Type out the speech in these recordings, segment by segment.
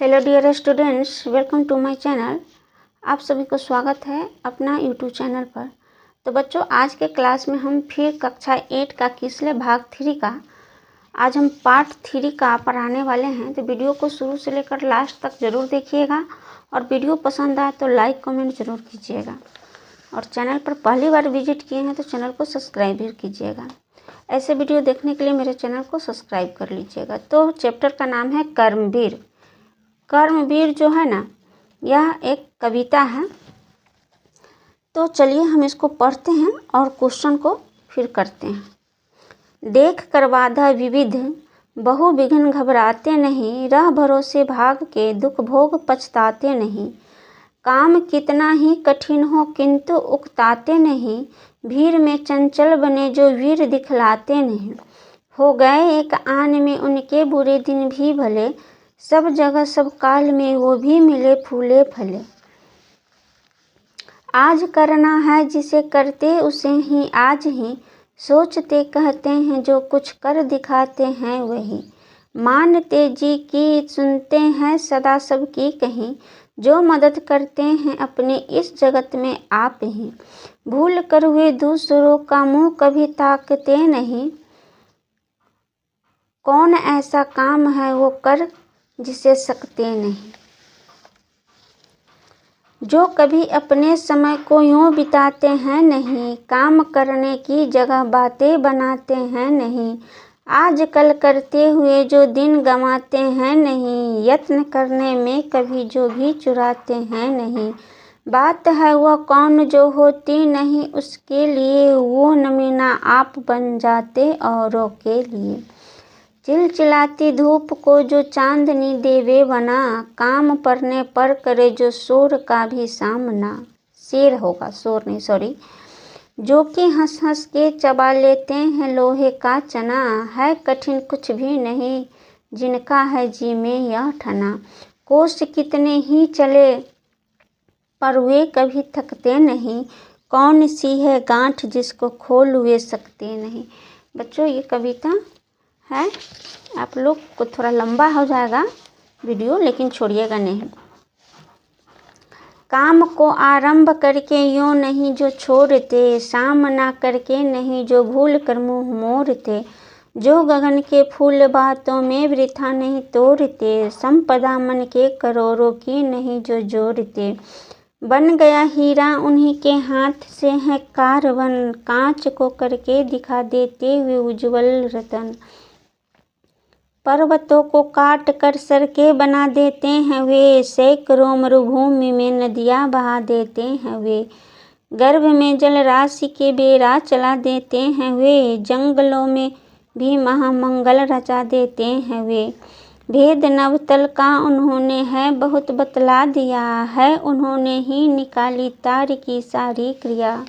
Hello dear students, welcome to my channel. आप सभी को स्वागत है अपना यूट्यूब चैनल पर। तो बच्चों, आज के क्लास में हम फिर कक्षा 8 का किसले भाग 3 का आज हम पार्ट 3 का पढ़ाने वाले हैं। तो वीडियो को शुरू से लेकर लास्ट तक ज़रूर देखिएगा और वीडियो पसंद आए तो लाइक कमेंट ज़रूर कीजिएगा। और चैनल पर पहली बार विजिट किए हैं तो चैनल को सब्सक्राइब भी कीजिएगा। ऐसे वीडियो देखने के लिए मेरे चैनल को सब्सक्राइब कर लीजिएगा। तो चैप्टर का नाम है कर्मवीर। कर्मवीर जो है ना, यह एक कविता है। तो चलिए हम इसको पढ़ते हैं और क्वेश्चन को फिर करते हैं। देख कर बाधा विविध बहु विघ्न घबराते नहीं, राह भरोसे भाग के दुख भोग पछताते नहीं। काम कितना ही कठिन हो किंतु उकताते नहीं, भीड़ में चंचल बने जो वीर दिखलाते नहीं। हो गए एक आन में उनके बुरे दिन भी भले, सब जगह सब काल में वो भी मिले फूले फले। आज करना है जिसे करते उसे ही आज ही, सोचते कहते हैं जो कुछ कर दिखाते हैं वही। मानते जी की सुनते हैं सदा सबकी कहीं, जो मदद करते हैं अपने इस जगत में आप ही। भूल कर हुए दूसरों का मुंह कभी ताकते नहीं, कौन ऐसा काम है वो कर जिसे सकते नहीं। जो कभी अपने समय को यूं बिताते हैं नहीं, काम करने की जगह बातें बनाते हैं नहीं। आजकल करते हुए जो दिन गंवाते हैं नहीं, यत्न करने में कभी जो भी चुराते हैं नहीं। बात है वह कौन जो होती नहीं उसके लिए, वो नमूना आप बन जाते औरों के लिए। चिलचिलाती धूप को जो चांदनी देवे बना, काम पड़ने पर करे जो शोर का भी सामना। शेर होगा, शोर नहीं, सॉरी। जो कि हंस हंस के चबा लेते हैं लोहे का चना, है कठिन कुछ भी नहीं जिनका है जी में यह ठना। कोस कितने ही चले पर वे कभी थकते नहीं, कौन सी है गांठ जिसको खोल वे सकते नहीं। बच्चों, ये कविता है। आप लोग को थोड़ा लंबा हो जाएगा वीडियो, लेकिन छोड़िएगा नहीं। काम को आरंभ करके यूं नहीं जो छोड़ते, सामना करके नहीं जो भूल कर मुंह मोड़ते। जो गगन के फूल बातों में वृथा नहीं तोड़ते, संपदा मन के करोड़ों की नहीं जो जोड़ते। बन गया हीरा उन्हीं के हाथ से है कारवन, कांच को करके दिखा देते हुए उज्जवल रतन। पर्वतों को काट कर सड़कें बना देते हैं वे, सैकड़ों मरुभूमि में नदियां बहा देते हैं वे। गर्भ में जल राशि के बेड़ा चला देते हैं वे, जंगलों में भी महामंगल रचा देते हैं वे। भेद नवतल का उन्होंने है बहुत बतला दिया है, उन्होंने ही निकाली तार की सारी क्रिया।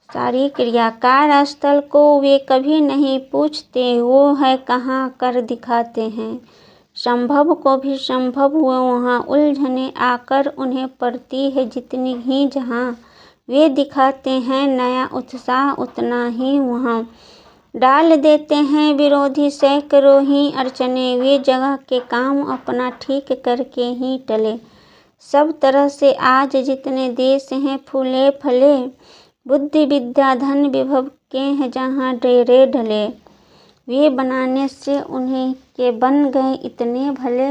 कार्यस्थल को वे कभी नहीं पूछते, वो है कहाँ कर दिखाते हैं। संभव को भी संभव हुआ वहाँ उलझने आकर उन्हें पड़ती है जितनी ही जहाँ, वे दिखाते हैं नया उत्साह उतना ही वहाँ। डाल देते हैं विरोधी सैकड़ों ही अड़चने, वे जगह के काम अपना ठीक करके ही टले। सब तरह से आज जितने देश हैं फूले फले, बुद्धि विद्या धन विभव के हैं जहाँ डेरे ढले। वे बनाने से उन्हें के बन गए इतने भले,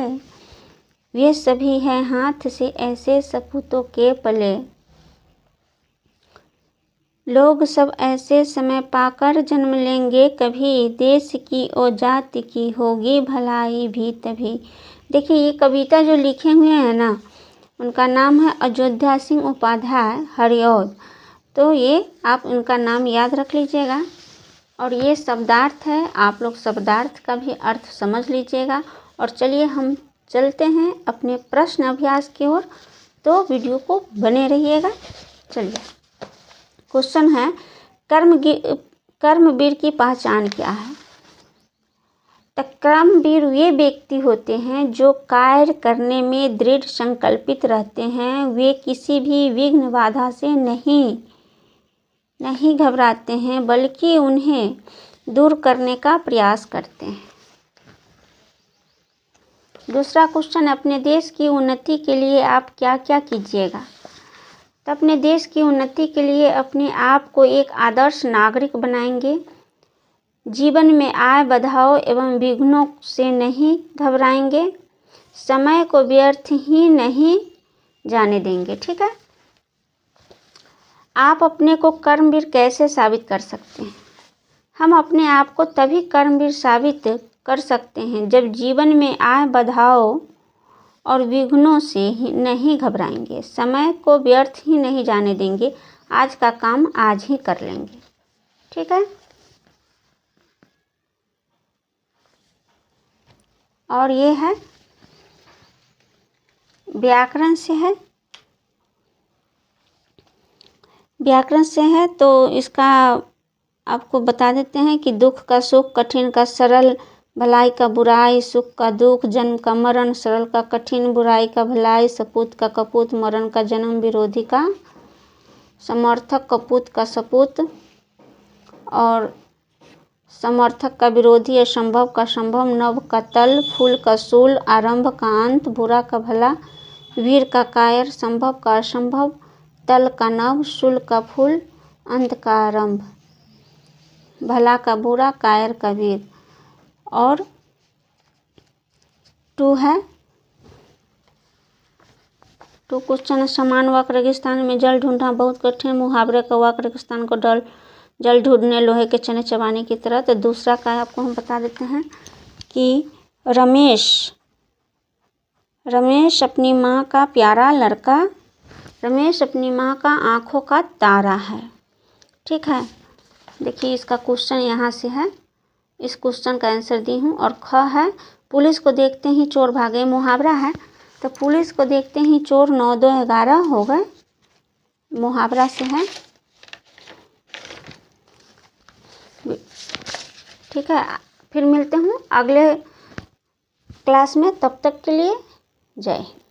वे सभी हैं हाथ से ऐसे सपूतों के पले। लोग सब ऐसे समय पाकर जन्म लेंगे कभी, देश की और जाति की होगी भलाई भी तभी। देखिए, ये कविता जो लिखे हुए हैं ना, उनका नाम है अयोध्या सिंह उपाध्याय हरिऔध। तो ये आप उनका नाम याद रख लीजिएगा। और ये शब्दार्थ है, आप लोग शब्दार्थ का भी अर्थ समझ लीजिएगा। और चलिए हम चलते हैं अपने प्रश्न अभ्यास की ओर, तो वीडियो को बने रहिएगा। चलिए, क्वेश्चन है, कर्मवीर की पहचान क्या है। तो कर्मवीर वे व्यक्ति होते हैं जो कार्य करने में दृढ़ संकल्पित रहते हैं। वे किसी भी विघ्न बाधा से नहीं घबराते हैं, बल्कि उन्हें दूर करने का प्रयास करते हैं। दूसरा क्वेश्चन, अपने देश की उन्नति के लिए आप क्या क्या कीजिएगा। तो अपने देश की उन्नति के लिए अपने आप को एक आदर्श नागरिक बनाएंगे। जीवन में आए बाधाओं एवं विघ्नों से नहीं घबराएंगे। समय को व्यर्थ ही नहीं जाने देंगे। ठीक है। आप अपने को कर्मवीर कैसे साबित कर सकते हैं। हम अपने आप को तभी कर्मवीर साबित कर सकते हैं जब जीवन में आए बाधाओं और विघ्नों से ही नहीं घबराएंगे। समय को व्यर्थ ही नहीं जाने देंगे। आज का काम आज ही कर लेंगे। ठीक है। और ये है व्याकरण से है। व्याकरण से है तो इसका आपको बता देते हैं कि दुख का सुख, कठिन का सरल, भलाई का बुराई, सुख का दुख, जन्म का मरण, सरल का कठिन, बुराई का भलाई, सपूत का कपूत, मरण का जन्म, विरोधी का समर्थक, कपूत का सपूत और समर्थक का विरोधी, असंभव का संभव, नभ का तल, फूल का सूल, आरंभ का अंत, बुरा का भला, वीर का कायर, संभव का असंभव, तल का नभ, शूल का फूल, अंत का आरंभ, भला का बुरा, कायर का वीर। और 2 है 2 क्वेश्चन, समान वाक रेगिस्तान में जल ढूंढना बहुत कठिन, मुहावरे का वाक रेगिस्तान को जल ढूंढने लोहे के चने चबाने की तरह। तो दूसरा का आपको हम बता देते हैं कि रमेश अपनी माँ का प्यारा लड़का, रमेश अपनी माँ का आँखों का तारा है। ठीक है। देखिए इसका क्वेश्चन यहाँ से है। इस क्वेश्चन का आंसर दी हूँ। और ख है, पुलिस को देखते ही चोर भागे। मुहावरा है तो पुलिस को देखते ही चोर 9 2 11 हो गए। मुहावरा से है। ठीक है। फिर मिलते हूँ अगले क्लास में। तब तक के लिए जय हिंद।